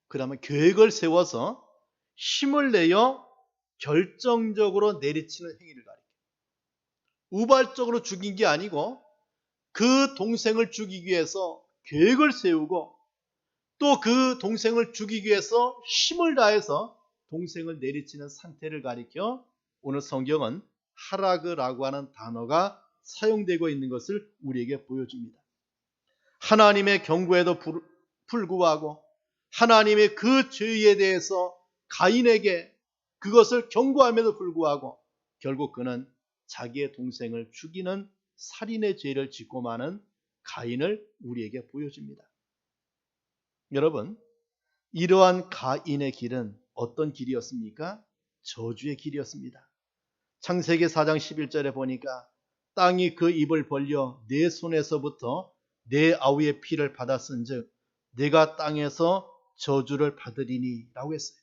그 다음에 계획을 세워서 힘을 내어 결정적으로 내리치는 행위를 가리켜요. 우발적으로 죽인 게 아니고 그 동생을 죽이기 위해서 계획을 세우고 또 그 동생을 죽이기 위해서 힘을 다해서 동생을 내리치는 상태를 가리켜 오늘 성경은 하라그라고 하는 단어가 사용되고 있는 것을 우리에게 보여줍니다. 하나님의 경고에도 불구하고 하나님의 그 죄에 대해서 가인에게 그것을 경고함에도 불구하고 결국 그는 자기의 동생을 죽이는 살인의 죄를 짓고 마는 가인을 우리에게 보여줍니다. 여러분, 이러한 가인의 길은 어떤 길이었습니까? 저주의 길이었습니다. 창세기 4장 11절에 보니까 땅이 그 입을 벌려 내 손에서부터 내 아우의 피를 받았은즉 내가 땅에서 저주를 받으리니 라고 했어요.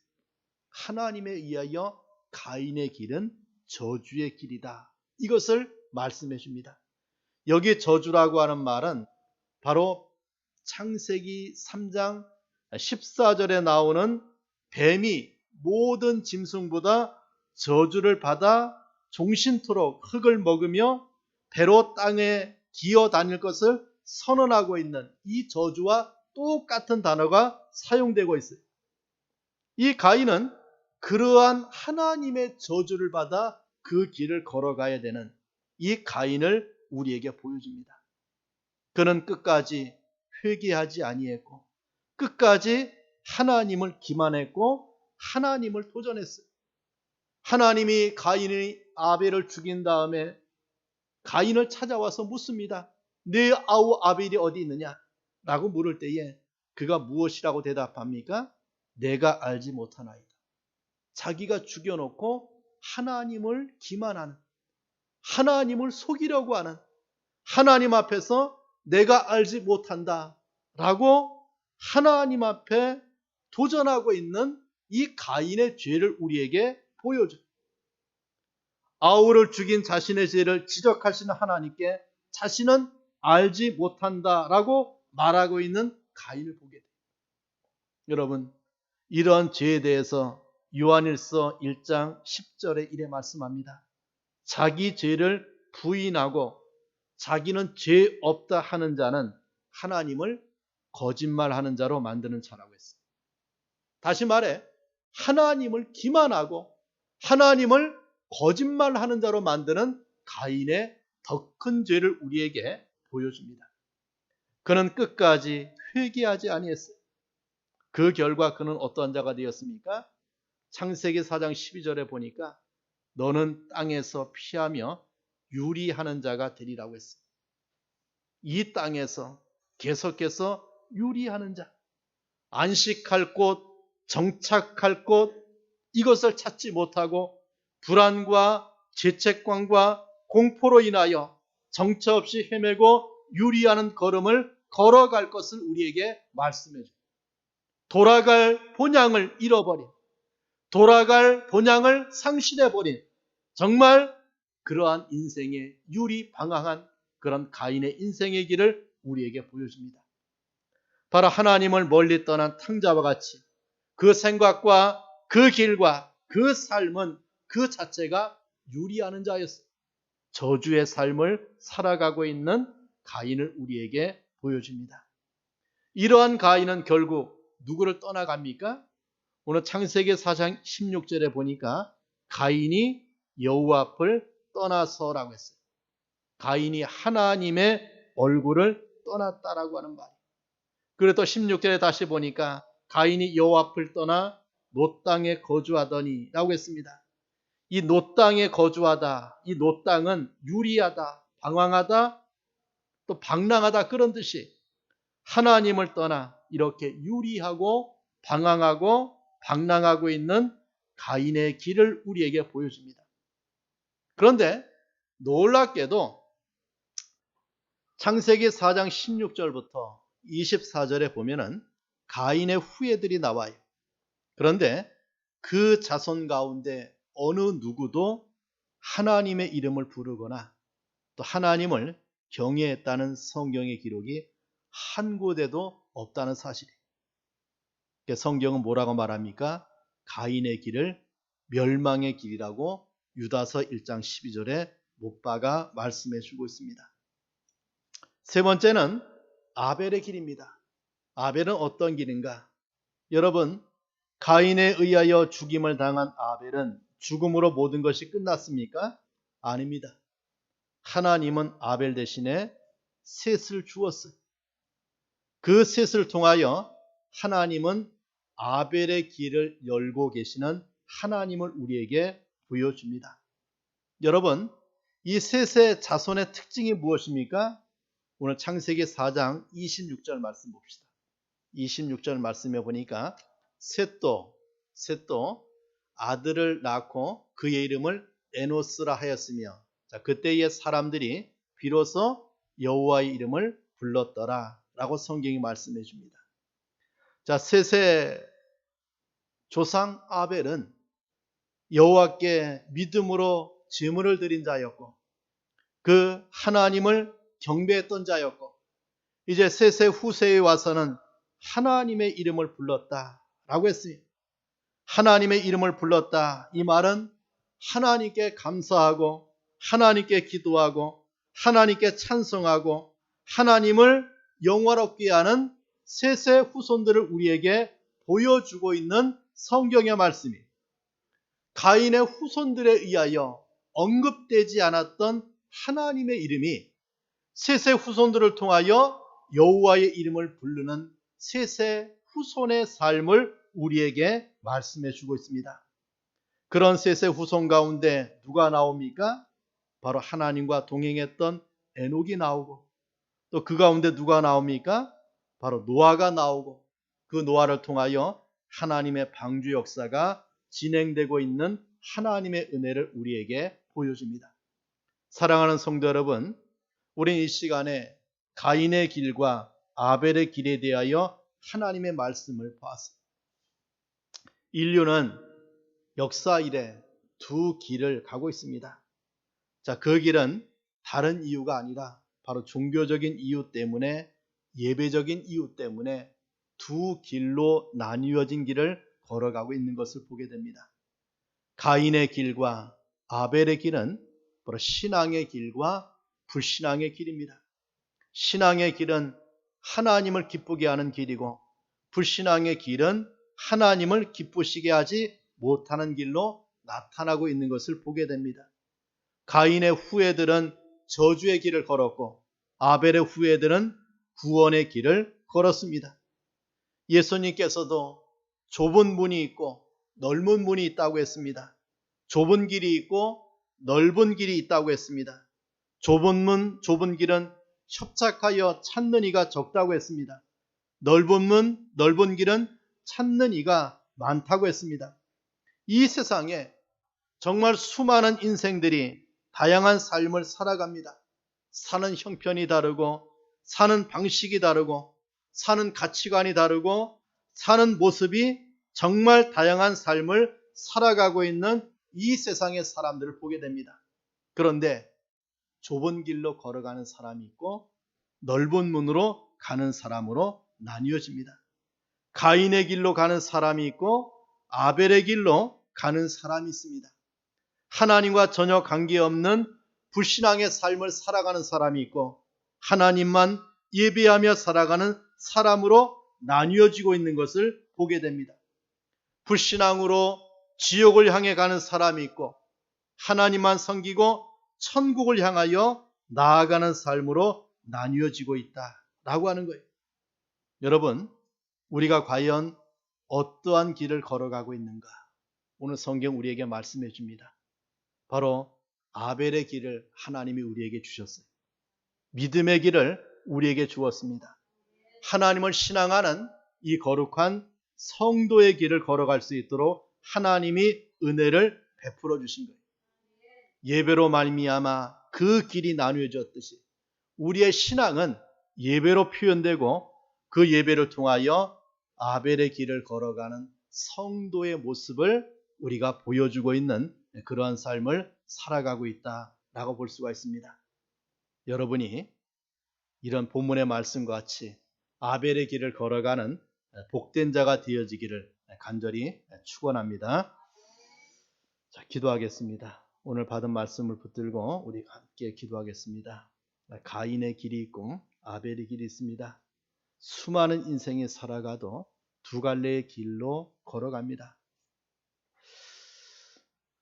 하나님에 의하여 가인의 길은 저주의 길이다. 이것을 말씀해 줍니다. 여기 저주라고 하는 말은 바로 창세기 3장 14절에 나오는 뱀이 모든 짐승보다 저주를 받아 종신토록 흙을 먹으며 배로 땅에 기어 다닐 것을 선언하고 있는 이 저주와 똑같은 단어가 사용되고 있어요. 이 가인은 그러한 하나님의 저주를 받아 그 길을 걸어가야 되는 이 가인을 우리에게 보여줍니다. 그는 끝까지 회개하지 아니했고 끝까지 하나님을 기만했고 하나님을 도전했어요. 하나님이 가인이 아벨을 죽인 다음에 가인을 찾아와서 묻습니다. 네 아우 아벨이 어디 있느냐? 라고 물을 때에 그가 무엇이라고 대답합니까? 내가 알지 못하나이다. 자기가 죽여놓고 하나님을 기만하는, 하나님을 속이려고 하는, 하나님 앞에서 내가 알지 못한다 라고 하나님 앞에 도전하고 있는 이 가인의 죄를 우리에게 보여줘요. 아우를 죽인 자신의 죄를 지적하시는 하나님께 자신은 알지 못한다라고 말하고 있는 가인을 보게 돼요. 여러분, 이런 죄에 대해서 요한일서 1장 10절에 이래 말씀합니다. 자기 죄를 부인하고 자기는 죄 없다 하는 자는 하나님을 거짓말하는 자로 만드는 자라고 했어요. 다시 말해 하나님을 기만하고 하나님을 거짓말하는 자로 만드는 가인의 더 큰 죄를 우리에게 보여줍니다. 그는 끝까지 회개하지 아니했어요. 그 결과 그는 어떠한 자가 되었습니까? 창세기 4장 12절에 보니까 너는 땅에서 피하며 유리하는 자가 되리라고 했어요. 이 땅에서 계속해서 유리하는 자, 안식할 곳, 정착할 곳, 이것을 찾지 못하고 불안과 죄책감과 공포로 인하여 정처 없이 헤매고 유리하는 걸음을 걸어갈 것을 우리에게 말씀해 줍니다. 돌아갈 본향을 잃어버린, 돌아갈 본향을 상실해버린 정말 그러한 인생의 유리방황한 그런 가인의 인생의 길을 우리에게 보여줍니다. 바로 하나님을 멀리 떠난 탕자와 같이 그 생각과 그 길과 그 삶은 그 자체가 유리하는 자였어요. 저주의 삶을 살아가고 있는 가인을 우리에게 보여줍니다. 이러한 가인은 결국 누구를 떠나갑니까? 오늘 창세기 4장 16절에 보니까 가인이 여호와 앞을 떠나서라고 했어요. 가인이 하나님의 얼굴을 떠났다라고 하는 말이에요. 그리고 또 16절에 다시 보니까 가인이 여호와 앞을 떠나 노 땅에 거주하더니 라고 했습니다. 이 노 땅에 거주하다, 이 노 땅은 유리하다, 방황하다, 또 방랑하다 그런 뜻이 하나님을 떠나 이렇게 유리하고 방황하고 방랑하고 있는 가인의 길을 우리에게 보여줍니다. 그런데 놀랍게도 창세기 4장 16절부터 24절에 보면은 가인의 후예들이 나와요. 그런데 그 자손 가운데 어느 누구도 하나님의 이름을 부르거나 또 하나님을 경외했다는 성경의 기록이 한 곳에도 없다는 사실이에요. 성경은 뭐라고 말합니까? 가인의 길을 멸망의 길이라고 유다서 1장 12절에 못 박아 말씀해 주고 있습니다. 세 번째는 아벨의 길입니다. 아벨은 어떤 길인가? 여러분, 가인에 의하여 죽임을 당한 아벨은 죽음으로 모든 것이 끝났습니까? 아닙니다. 하나님은 아벨 대신에 셋을 주었어요. 그 셋을 통하여 하나님은 아벨의 길을 열고 계시는 하나님을 우리에게 보여줍니다. 여러분, 이 셋의 자손의 특징이 무엇입니까? 오늘 창세기 4장 26절 말씀 봅시다. 26절 말씀에 보니까 셋도 아들을 낳고 그의 이름을 에노스라 하였으며, 그때의 사람들이 비로소 여호와의 이름을 불렀더라 라고 성경이 말씀해 줍니다. 셋의 조상 아벨은 여호와께 믿음으로 제물을 드린 자였고 그 하나님을 경배했던 자였고, 이제 셋의 후세에 와서는 하나님의 이름을 불렀다라고 했어요. 하나님의 이름을 불렀다. 이 말은 하나님께 감사하고 하나님께 기도하고 하나님께 찬송하고 하나님을 영화롭게 하는 셋의 후손들을 우리에게 보여주고 있는 성경의 말씀이, 가인의 후손들에 의하여 언급되지 않았던 하나님의 이름이 셋의 후손들을 통하여 여호와의 이름을 부르는 셋의 후손의 삶을 우리에게 말씀해 주고 있습니다. 그런 셋의 후손 가운데 누가 나옵니까? 바로 하나님과 동행했던 에녹이 나오고, 또 그 가운데 누가 나옵니까? 바로 노아가 나오고, 그 노아를 통하여 하나님의 방주 역사가 진행되고 있는 하나님의 은혜를 우리에게 보여줍니다. 사랑하는 성도 여러분, 우리는 이 시간에 가인의 길과 아벨의 길에 대하여 하나님의 말씀을 보았습니다. 인류는 역사 이래 두 길을 가고 있습니다. 그 길은 다른 이유가 아니라 바로 종교적인 이유 때문에, 예배적인 이유 때문에 두 길로 나뉘어진 길을 걸어가고 있는 것을 보게 됩니다. 가인의 길과 아벨의 길은 바로 신앙의 길과 불신앙의 길입니다. 신앙의 길은 하나님을 기쁘게 하는 길이고, 불신앙의 길은 하나님을 기쁘시게 하지 못하는 길로 나타나고 있는 것을 보게 됩니다. 가인의 후예들은 저주의 길을 걸었고 아벨의 후예들은 구원의 길을 걸었습니다. 예수님께서도 좁은 문이 있고 넓은 문이 있다고 했습니다. 좁은 길이 있고 넓은 길이 있다고 했습니다. 좁은 문, 좁은 길은 협착하여 찾는 이가 적다고 했습니다. 넓은 문, 넓은 길은 찾는 이가 많다고 했습니다. 이 세상에 정말 수많은 인생들이 다양한 삶을 살아갑니다. 사는 형편이 다르고, 사는 방식이 다르고, 사는 가치관이 다르고, 사는 모습이 정말 다양한 삶을 살아가고 있는 이 세상의 사람들을 보게 됩니다. 그런데 좁은 길로 걸어가는 사람이 있고 넓은 문으로 가는 사람으로 나뉘어집니다. 가인의 길로 가는 사람이 있고 아벨의 길로 가는 사람이 있습니다. 하나님과 전혀 관계없는 불신앙의 삶을 살아가는 사람이 있고 하나님만 예배하며 살아가는 사람으로 나뉘어지고 있는 것을 보게 됩니다. 불신앙으로 지옥을 향해 가는 사람이 있고 하나님만 섬기고 천국을 향하여 나아가는 삶으로 나뉘어지고 있다라고 하는 거예요. 여러분, 우리가 과연 어떠한 길을 걸어가고 있는가? 오늘 성경 우리에게 말씀해 줍니다. 바로 아벨의 길을 하나님이 우리에게 주셨어요. 믿음의 길을 우리에게 주었습니다. 하나님을 신앙하는 이 거룩한 성도의 길을 걸어갈 수 있도록 하나님이 은혜를 베풀어 주신 거예요. 예배로 말미암아 그 길이 나누어졌듯이 우리의 신앙은 예배로 표현되고 그 예배를 통하여 아벨의 길을 걸어가는 성도의 모습을 우리가 보여주고 있는 그러한 삶을 살아가고 있다라고 볼 수가 있습니다. 여러분이 이런 본문의 말씀과 같이 아벨의 길을 걸어가는 복된 자가 되어지기를 간절히 축원합니다. 자, 기도하겠습니다. 오늘 받은 말씀을 붙들고 우리 함께 기도하겠습니다. 가인의 길이 있고 아벨의 길이 있습니다. 수많은 인생이 살아가도 두 갈래의 길로 걸어갑니다.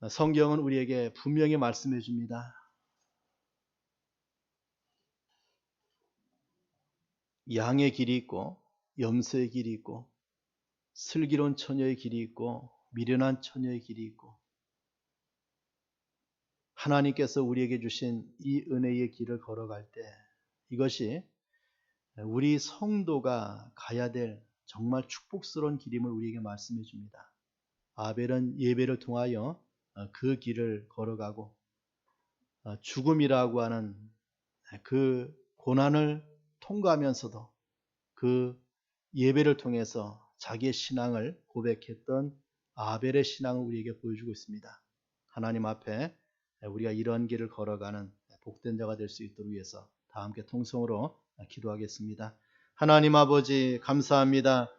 성경은 우리에게 분명히 말씀해 줍니다. 양의 길이 있고 염소의 길이 있고 슬기로운 처녀의 길이 있고 미련한 처녀의 길이 있고 하나님께서 우리에게 주신 이 은혜의 길을 걸어갈 때 이것이 우리 성도가 가야 될 정말 축복스러운 길임을 우리에게 말씀해 줍니다. 아벨은 예배를 통하여 그 길을 걸어가고 죽음이라고 하는 그 고난을 통과하면서도 그 예배를 통해서 자기의 신앙을 고백했던 아벨의 신앙을 우리에게 보여주고 있습니다. 하나님 앞에 우리가 이런 길을 걸어가는 복된 자가 될 수 있도록 위해서 다 함께 통성으로 기도하겠습니다. 하나님 아버지 감사합니다.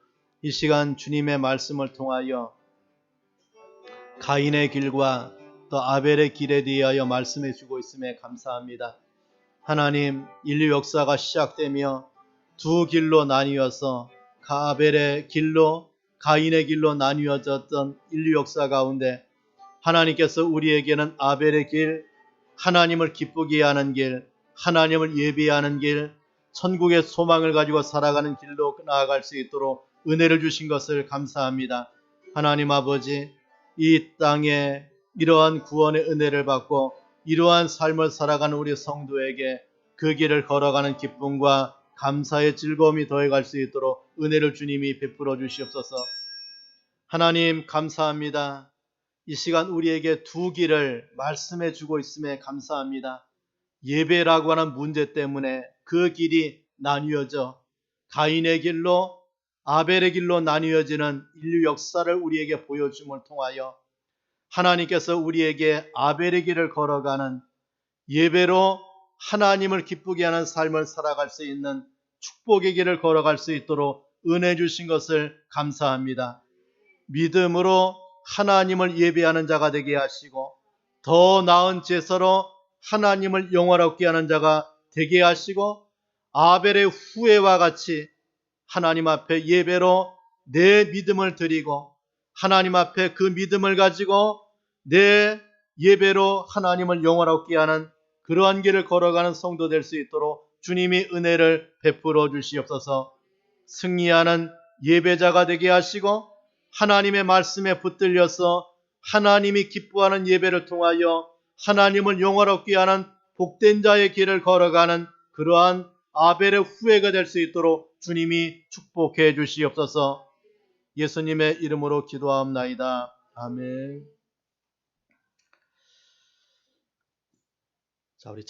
이 시간 주님의 말씀을 통하여 가인의 길과 또 아벨의 길에 대하여 말씀해 주고 있음에 감사합니다. 하나님, 인류 역사가 시작되며 두 길로 나뉘어서 아벨의 길로 가인의 길로 나뉘어졌던 인류 역사 가운데 하나님께서 우리에게는 아벨의 길, 하나님을 기쁘게 하는 길, 하나님을 예배하는 길, 천국의 소망을 가지고 살아가는 길로 나아갈 수 있도록 은혜를 주신 것을 감사합니다. 하나님 아버지, 이 땅에 이러한 구원의 은혜를 받고 이러한 삶을 살아가는 우리 성도에게 그 길을 걸어가는 기쁨과 감사의 즐거움이 더해갈 수 있도록 은혜를 주님이 베풀어 주시옵소서. 하나님 감사합니다. 이 시간 우리에게 두 길을 말씀해 주고 있음에 감사합니다. 예배라고 하는 문제 때문에 그 길이 나뉘어져 가인의 길로 아벨의 길로 나뉘어지는 인류 역사를 우리에게 보여줌을 통하여 하나님께서 우리에게 아벨의 길을 걸어가는 예배로 하나님을 기쁘게 하는 삶을 살아갈 수 있는 축복의 길을 걸어갈 수 있도록 은혜 주신 것을 감사합니다. 믿음으로 하나님을 예배하는 자가 되게 하시고 더 나은 제사로 하나님을 영화롭게 하는 자가 되게 하시고 아벨의 후회와 같이 하나님 앞에 예배로 내 믿음을 드리고 하나님 앞에 그 믿음을 가지고 내 예배로 하나님을 영화롭게 하는 그러한 길을 걸어가는 성도 될 수 있도록 주님이 은혜를 베풀어 주시옵소서. 승리하는 예배자가 되게 하시고 하나님의 말씀에 붙들려서 하나님이 기뻐하는 예배를 통하여 하나님을 영화롭게 하는 복된 자의 길을 걸어가는 그러한 아벨의 후예가 될 수 있도록 주님이 축복해 주시옵소서. 예수님의 이름으로 기도하옵나이다. 아멘. 자, 우리